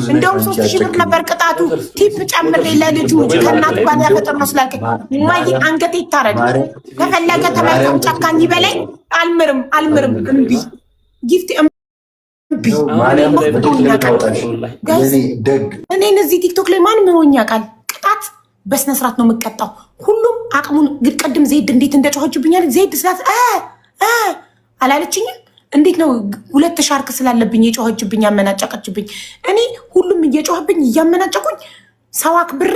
እንደውም 3000 ብር ነበር ቅጣቱ። ቲፕ ጨምሬ ለልጁ ከእናቱ ጋር ያፈጠር ነው ስላልከኝ ማይ አንገቴ ይታረድ። ከፈለገ ተመልካም ጨካኝ በላይ አልምርም እምቢ ጊፍት እምቢ እኔን እዚህ ቲክቶክ ላይ ማን ምሮኛ ቃል ቅጣት በስነ ስርዓት ነው የምቀጣው። ሁሉም አቅሙን ግድቀድም ዜድ እንዴት እንደጮኸችብኛል። ዜድ ስላት አላለችኝም። እንዴት ነው ሁለት ሻርክ ስላለብኝ የጮኸችብኝ ያመናጨቀችብኝ። እኔ ሁሉም እየጮኸብኝ እያመናጨቁኝ ሰው አክብሬ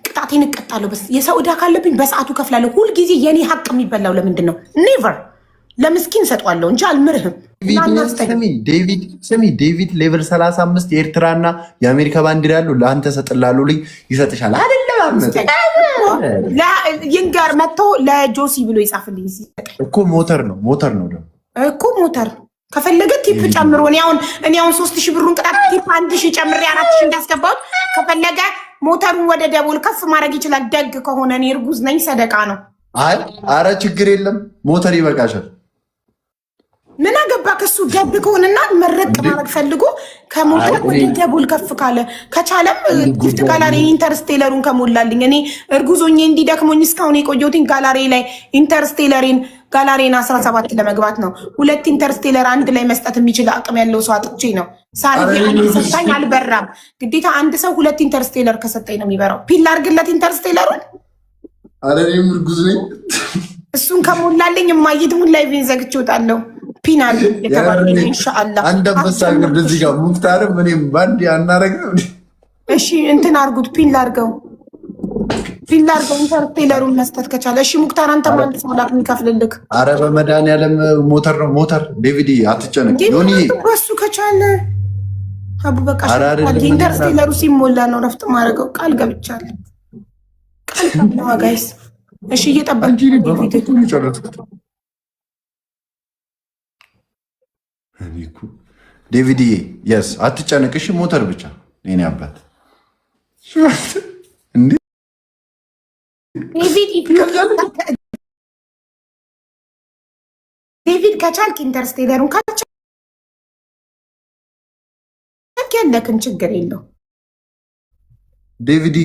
ቅጣቴን እቀጣለሁ። የሰው ዕዳ ካለብኝ በሰዓቱ ከፍላለሁ። ሁልጊዜ የኔ ሀቅ የሚበላው ለምንድን ነው? ኔቨር ለምስኪን ሰጧለሁ እንጂ አልምርህም። ስሚ ዴቪድ ሌቨል 35 የኤርትራና የአሜሪካ ባንዲራ ያሉ ለአንተ ሰጥላሉ ልኝ ይሰጥሻል አይደለም? ይንገር መጥቶ ለጆሲ ብሎ ይጻፍልኝ እኮ ሞተር ነው ደግሞ እኮ ሞተር ከፈለገ ቲፕ ጨምሮ እኔ አሁን 3000 ብሩን ቅጣት ቲፕ 1000 ጨምሬ 4000 እንዳስገባሁት ከፈለገ ሞተሩን ወደ ደቦል ከፍ ማድረግ ይችላል። ደግ ከሆነ እኔ እርጉዝ ነኝ፣ ሰደቃ ነው። አረ ችግር የለም ሞተር ይበቃሻል። ምን አገባ ከሱ ደግ ከሆነና መረቅ ማድረግ ፈልጎ ከሞተር ወደ ደቦል ከፍ ካለ ከቻለም ጊፍት ጋላሪ ኢንተርስቴለሩን ከሞላልኝ እኔ እርጉዞኜ እንዲደክሞኝ እስካሁን የቆየሁት ጋላሪ ላይ ኢንተርስቴለሪን ጋላሪን 17 ለመግባት ነው። ሁለት ኢንተርስቴለር አንድ ላይ መስጠት የሚችል አቅም ያለው ሰው አጥቼ ነው። ሳሪ ሰጣኝ አልበራም። ግዴታ አንድ ሰው ሁለት ኢንተርስቴለር ከሰጠኝ ነው የሚበራው። ፒል አድርግለት ኢንተርስቴለሩን። አለኔም እርጉዝ ነኝ። እሱን ከሞላልኝ የማይድሙን ላይ ዘግቼ እወጣለሁ። ፒናል የተባለ ኢንሻአላህ አንድ አንበሳ ግድ እዚህ ጋር ሙክታርም እኔም ባንድ ያናረግም። እሺ እንትን አርጉት ፒል አድርገው ኢንተርስቴለሩን መስጠት ከቻለ እሺ። ሙክታር አንተ ማለት ሰላም የሚከፍልልክ። አረ በመድኃኒዓለም ሞተር ነው ሞተር። ዴቪድ አትጨነቅ። ዮኒ እሱ ከቻለ አቡ በቃ ኢንተርስቴለሩ ሲሞላ ነው ረፍት ማድረገው። ቃል ገብቻለሁ። ቃል ነው ጋይስ። እሺ እየጠበቅኩ ዴቪድ የስ አትጨነቅ። እሺ ሞተር ብቻ የኔ አባት እንዴ ዴቪድ ከቻልክ ኢንተርስቴለሩን ካቻልክ ያለክን ችግር የለው። ዴቪድ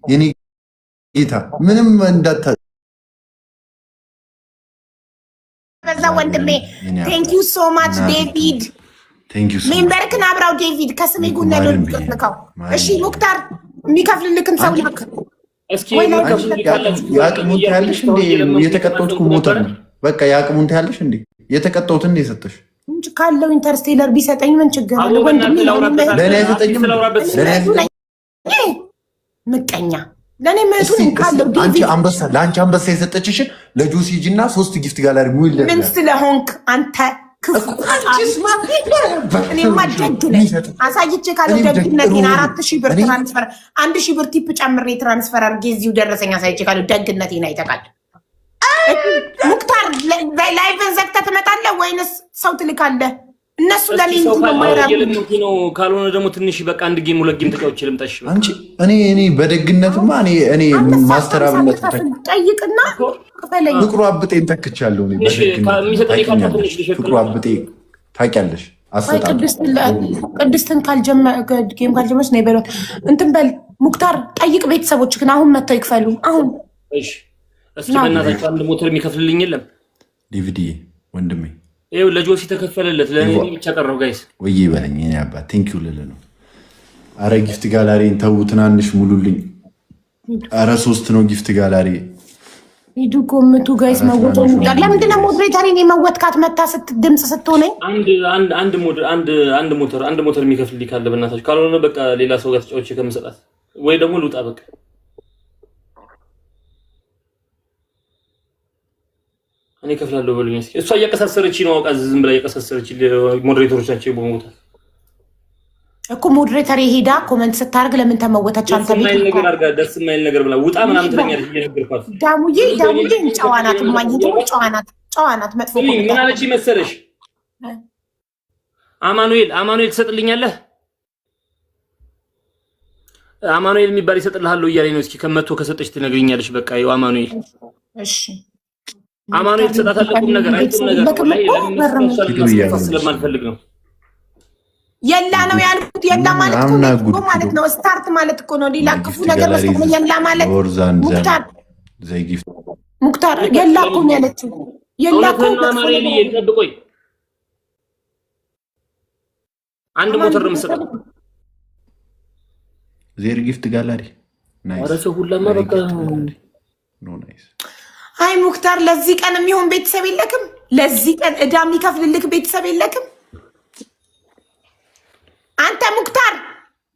የኔ ጌታ ምንም እንዳታ በዛ ወንድሜ ቴንክ ዩ ሶ ማች ዴቪድ። ሜምበርክን አብራው ዴቪድ ከስሜ ጉነ ልልከው። እሺ ሙክታር የሚከፍልልክን ሰው ልክ እስኪ ያቅሙን ታያለሽ እንዴ? የተቀጣሁት ሞተር ነው። በቃ ያቅሙን ታያለሽ እንዴ? የተቀጣሁት እንዴ ሰጠሽ እንጂ ካለው ኢንተርስቴለር ቢሰጠኝ ምን ችግር አለ? ወንድሜ ለኔ አይሰጠኝም። ምቀኛ ለኔ መቱን ካለው አንቺ አንበሳ ለአንቺ አንበሳ የሰጠችሽ ለጁሲ ሂጂና 3 ጊፍት ጋላሪ ሙሉ ምን ስለሆንክ አንተ እኔማ ደግ ነኝ። አሳይቼ ካለው ደግነቴን 4000 ብር ትራንስፈር 1000 ብር ቲፕ ጨምሬ ትራንስፈር አድርጌ እዚሁ ደረሰኝ። አሳይቼ ካለው ደግነቴን አይተቃል። ሙክታር ላይቭን ዘግተህ ትመጣለህ ወይንስ ሰው ትልካለህ? እነሱ ለኔ ነው። ካልሆነ ደግሞ ትንሽ በቃ አንድ ጌም ሁለት ጌም ተጫውቼ ልምጣሽ። አንቺ እኔ በደግነትማ እኔ ማስተራብነት ጠይቅና ከፈለኝ ፍቅሩ አብጤን ተክቻለሁ። እኔ ፍቅሩ አብጤ ታውቂያለሽ። ቅድስትን ጌም ካልጀመች ነው ይበሏት። እንትን በል ሙክታር ጠይቅ። ቤተሰቦች ግን አሁን መጥተው ይክፈሉ። አሁን እስኪ በእናታችሁ አንድ ሞተር የሚከፍልልኝ የለም? ዲቪዲ ወንድሜ ይኸው ለጆሲ ተከፈለለት። ለእኔ ብቻ ቀረው ጋይስ ወይ በለኝ። እኔ አባት ቴንኪው ልል ነው። አረ ጊፍት ጋላሪን ተው፣ ትናንሽ ሙሉልኝ። አረ 3 ነው ጊፍት ጋላሪ። ሂዱ ኮምቱ ጋይስ። መወጥ ለምንድን ነው ሞዴሬተሪን የመወጥካት መታ ድምፅ ስትሆነኝ? አንድ ሞተር የሚከፍልልኝ ካለ በእናታችሁ፣ ካልሆነ በቃ ሌላ ሰው ጋር ተጫውቼ ከምሰጣት ወይ ደግሞ ልውጣ በቃ። እኔ ከፍላለሁ በሉኝ እስኪ። እሷ እያቀሳሰረች ነው አውቃ ዝም ብላ እያቀሳሰረች ሞዴሬተሮች ናቸው ይቦሙታል እኮ። ሞዴሬተር ሄዳ ኮሜንት ስታርግ ለምን ተመወተች? አንተ ቤት ነገር አርጋ ደስ የማይል ነገር ብላ ውጣ ምናምን ትለኛለች። እየነገርኳት ዳሙዬ ጨዋናት ማግኘት ጨዋናት መጥፎ ምን አለች መሰለሽ? አማኑኤል ትሰጥልኛለህ? አማኑኤል የሚባል ይሰጥልሃለሁ እያለኝ ነው። እስኪ ከመቶ ከሰጠች ትነግሪኛለሽ። በቃ ይኸው አማኑኤል። እሺ አማኑኤል ተሰጣጣ ቁም ነገር አይቁም ነገር ላይ ስለማልፈልግ ነው። የላ ነው ያልኩት። የላ ማለት እኮ ማለት ነው ስታርት ማለት እኮ ነው። ሌላ ክፉ ነገር መስጠት ነው። የላ ማለት ሙክታር የላ እኮ ነው ያለችው። የላ እኮ አማኑኤል ይጠብቆይ አንድ ሞተር ነው መስጠት ዜር ጊፍት ጋላሪ ናይስ። ወራሰ ሁላማ በቃ ኖ ናይስ። አይ ሙክታር ለዚህ ቀን የሚሆን ቤተሰብ የለክም? ለዚህ ቀን እዳ የሚከፍልልክ ቤተሰብ የለክም? አንተ ሙክታር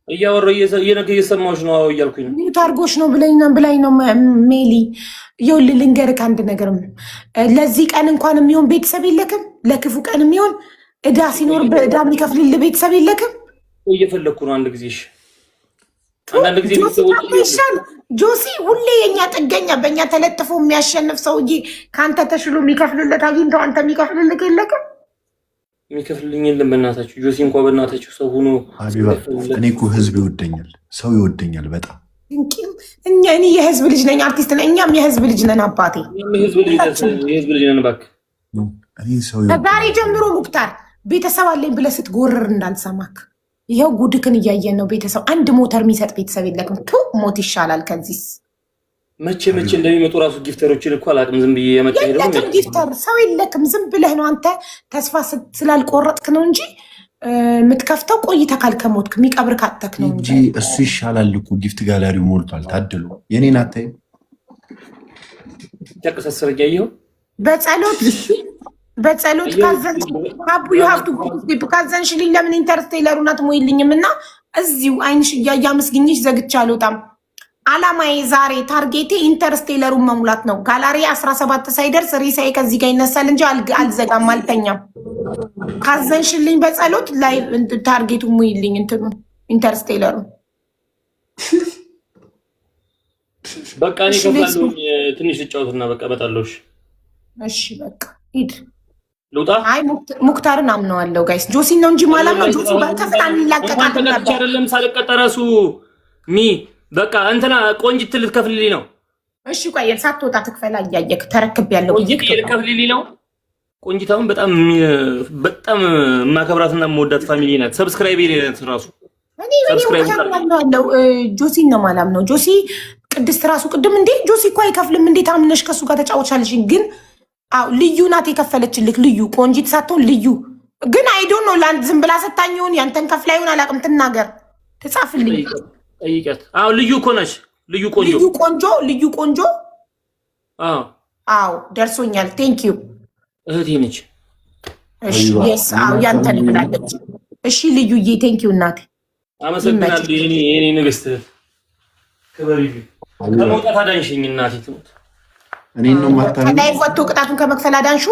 እያወራ እየሰማሁሽ ነው እያልኩኝ ነው። ታርጎሽ ነው ብላኝ ነው ሜሊ። ይኸውልህ ልንገርህ አንድ ነገር፣ ለዚህ ቀን እንኳን የሚሆን ቤተሰብ የለክም? ለክፉ ቀን የሚሆን እዳ ሲኖር በእዳ የሚከፍልልህ ቤተሰብ የለክም? እየፈለግኩ ነው አንድ ጊዜ። እሺ አንዳንድ ጊዜ ጆሲ ሁሌ የኛ ጥገኛ በእኛ ተለጥፎ የሚያሸንፍ ሰውዬ ከአንተ ተሽሎ የሚከፍልለት አግኝተው አንተ የሚከፍልልህ የለክም? የሚከፍልልኝ የለም። በእናታችሁ ጆሲ እንኳ በእናታችሁ ሰው ሆኖ እኔ እኮ ህዝብ ይወደኛል፣ ሰው ይወደኛል በጣም። እኔ የህዝብ ልጅ ነኝ፣ አርቲስት ነኝ። እኛም የህዝብ ልጅ ነን አባቴ፣ የህዝብ ልጅ ነን። እባክህ ከዛሬ ጀምሮ ሙክታር ቤተሰብ አለኝ ብለህ ስትጎርር እንዳልሰማክ። ይኸው ጉድክን እያየን ነው። ቤተሰብ አንድ ሞተር የሚሰጥ ቤተሰብ የለክም። ቱ ሞት ይሻላል ከዚህ። መቼ እንደሚመጡ ራሱ ጊፍተሮችን እኮ አላውቅም። ዝም ብዬ የመጣ የለክም ጊፍተር ሰው የለክም። ዝም ብለህ ነው አንተ ተስፋ ስላልቆረጥክ ነው እንጂ የምትከፍተው ቆይተህ ካልከሞትክ የሚቀብር ካተክ ነው እንጂ እሱ ይሻላል እኮ። ጊፍት ጋላሪው ሞልቷል። ታደሉ የኔን አታይ ተቀሰሰረ ያየው በጸሎት ካዘን አቡ ይሀፍቱ ካዘንሽልኝ ለምን ኢንተርስቴለሩን አትሞይልኝም? እና እዚሁ አይንሽ እያያ መስግኝሽ ዘግቻ አልወጣም። አላማዬ ዛሬ ታርጌቴ ኢንተርስቴለሩን መሙላት ነው። ጋላሪ 17 ሳይደርስ ሬሳዬ ከዚህ ጋር ይነሳል እንጂ አልዘጋም፣ አልተኛም። ካዘንሽልኝ በጸሎት ላይ ታርጌቱ ሙይልኝ እንትኑ ኢንተርስቴለሩን። በቃ እኔ ከፍላለሁ። ትንሽ ልጫወትና በቃ እመጣለሁ። እሺ በቃ ሂድ ልውጣ። አይ ሙክታርን አምነዋለሁ ጋይስ። ጆሲን ነው እንጂ ማላምነው። ጆሲ በከፍታን ይላቀቃል ነበር። አይደለም ሳልቀጠረሱ በቃ እንትና ቆንጅት ልትከፍልልኝ ነው። እሺ ቆይ ሳትወጣ ትክፈላ እያየክ ተረክብ ያለው ቆንጅት ልትከፍልልኝ ነው። ቆንጅታውን በጣም የማከብራትና የምወዳት ፋሚሊ ናት። ሰብስክራይብ ይለናት ራሱ እኔ አምነዋለሁ። ጆሲን ነው ማላምነው። ጆሲ ቅድስት ራሱ ቅድም እንዴ ጆሲ እኮ አይከፍልም እንዴት አምነሽ ከሱ ጋር ተጫወቻለሽ? ግን አው ልዩ ናት የከፈለችልክ። ልዩ ቆንጂት ሳትሆን ልዩ ግን አይዶ ነው ላንድ ዝም ብላ ሰታኝውን ያንተን ከፍላ ይሁን አላውቅም። ትናገር ትጻፍልኝ ጠይቀት። አው ልዩ እኮ ነሽ። ልዩ ቆንጆ አው ደርሶኛል። ቴንክ ዩ እህቴ ነች። እሺ የስ አው ያንተን ብላለች። እሺ ልዩዬ ቴንክ ዩ እናቴ አመሰግናለሁ። የኔ ንግስት ክበሪ። ከመውጣት አዳንሽኝ እናቴ ትሞት። እኔ ነው ማታ ላይ ወጥቶ ቅጣቱን ከመክፈል አዳንሹ።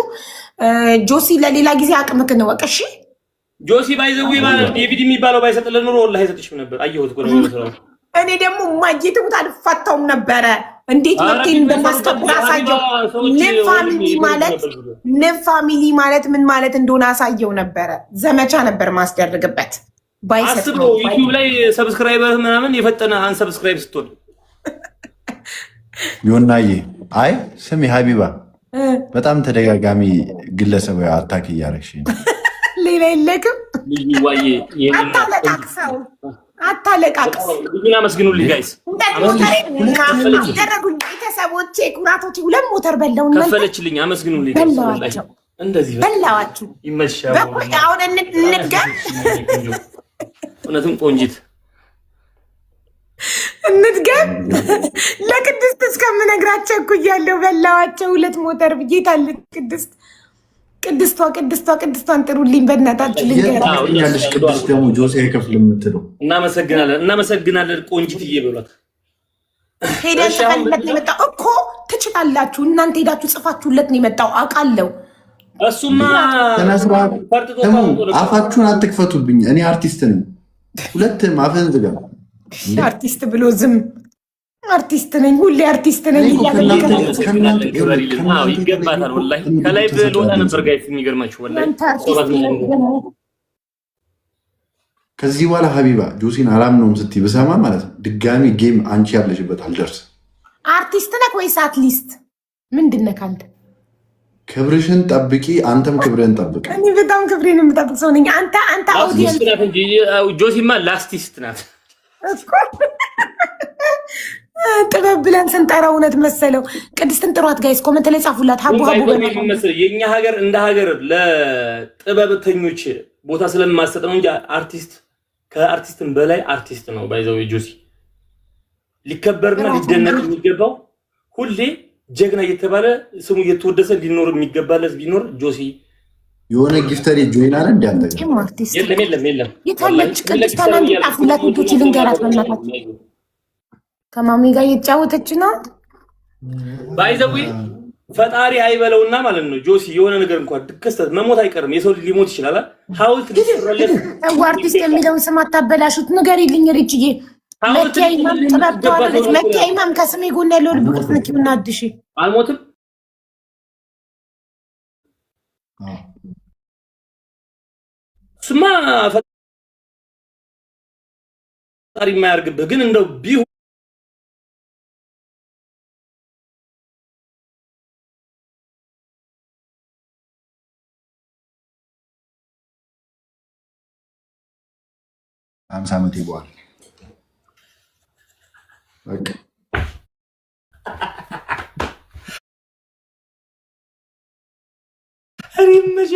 ጆሲ ለሌላ ጊዜ አቅምክን ወቅ። እሺ ጆሲ ባይዘው ማለት ዴቪድ የሚባለው ባይሰጥልን ኑሮ ወላሂ አይሰጥሽም ነበር። አየሁት እኮ ነው ሰራው። እኔ ደግሞ ማጄት ሙት አልፋታውም ነበረ። እንዴት መብቴን እንደማስከብር አሳየው። ፋሚሊ ማለት ምን ማለት እንደሆነ አሳየው ነበረ። ዘመቻ ነበር ማስደርግበት። ባይሰጥ ነው ዩቲዩብ ላይ ሰብስክራይበር ምናምን የፈጠነ አንሰብስክራይብ ስትሆን ዮናዬ። አይ ስሚ ሀቢባ፣ በጣም ተደጋጋሚ ግለሰባዊ አታክ እያረግሽ ሌላ የለክም። አታለቃቅስ። ልጁን አመስግኑልኝ ጋይስ። ደረጉኝ ቤተሰቦቼ፣ ኩራቶቼ። 2 ሞተር በላውን ከፈለችልኝ። አመስግኑልኝ። እንደዚህ በላዋችሁ ይመሻው። አሁን እንድገም እውነትም ቆንጂት እንትገም ለቅድስት እስከምነግራቸው እኩያለሁ። በላዋቸው 2 ሞተር ብዬ ታለ ቅድስቷን ጥሩልኝ በእናታችሁ። ልንገርልሽ ቅድስት ደግሞ ጆሲ አይከፍልም የምትለው እናመሰግናለን ቆንጂትዬ በሏት። ሄደን ጽፈንለት ነው የመጣው እኮ። ትችላላችሁ እናንተ ሄዳችሁ ጽፋችሁለት ነው የመጣው አውቃለሁ። እሱማ አፋችሁን አትክፈቱብኝ። እኔ አርቲስት ነኝ። 2 አፈን ዝጋ። አርቲስት ብሎ ዝም አርቲስት ነኝ፣ ሁሌ አርቲስት ነኝ። ይገባታል ወላሂ። ከላይ ብሎታ ነበር ጋይስ። የሚገርማችሁ ወላሂ ከዚህ በኋላ ሀቢባ ጆሲን አላምነውም ስትይ ብሰማ ማለት ነው ድጋሚ ጌም አንቺ ያለሽበት አልደርስም። አርቲስት ነህ ወይስ አትሊስት ምንድን ነህ አንተ? ክብርሽን ጠብቂ፣ አንተም ክብርህን ጠብቅ። እኔ በጣም ክብሬን የምጠብቅ ሰው ነኝ። አንተ ላስቲስት ናት እንጂ ጆሲማ ላስቲስት ናት እኮ። ጥበብ ብለን ስንጠራው እውነት መሰለው። ቅድስትን ጥሯት ጋይስ፣ ኮመንት ላይ ጻፉላት። ሀቡ የኛ ሀገር እንደ ሀገር ለጥበብተኞች ቦታ ስለማሰጥ ነው እንጂ አርቲስት ከአርቲስትን በላይ አርቲስት ነው። ባይዘው ጆሲ ሊከበርና ሊደነቅ የሚገባው ሁሌ ጀግና እየተባለ ስሙ እየተወደሰ ሊኖር የሚገባለት ቢኖር ጆሲ የሆነ ጊፍተሪ ጆይን አለ እንዴ? አንተ የለም የታለች ቅድስታና ጣፉላት ልጆች ልንገራት በእናታችሁ። ከማሚ ጋር እየተጫወተች ነው። ባይዘው ፈጣሪ አይበለውና ማለት ነው። ጆሲ የሆነ ነገር እንኳን ድከስተት መሞት አይቀርም። የሰው ሊሞት ይችላል። ሐውልት ሊሰራለት አርቲስት የሚለውን ስም አታበላሹት። ንገሪልኝ ሪችዬ። መኪያይማም ጥበብ ተዋለች። መኪያይማም ከስሜ ጎን ያለው ልብ ቅርጽ ነኪውና አድሺ አልሞትም። ስማ ፈጣሪ የማያርግብህ ግን እንደው ቢሆን አምሳ ዓመት ይጓል በቃ አሪምጂ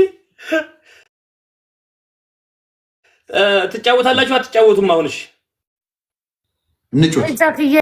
ትጫወታላችሁ አትጫወቱም? አሁንሽ እንጫወት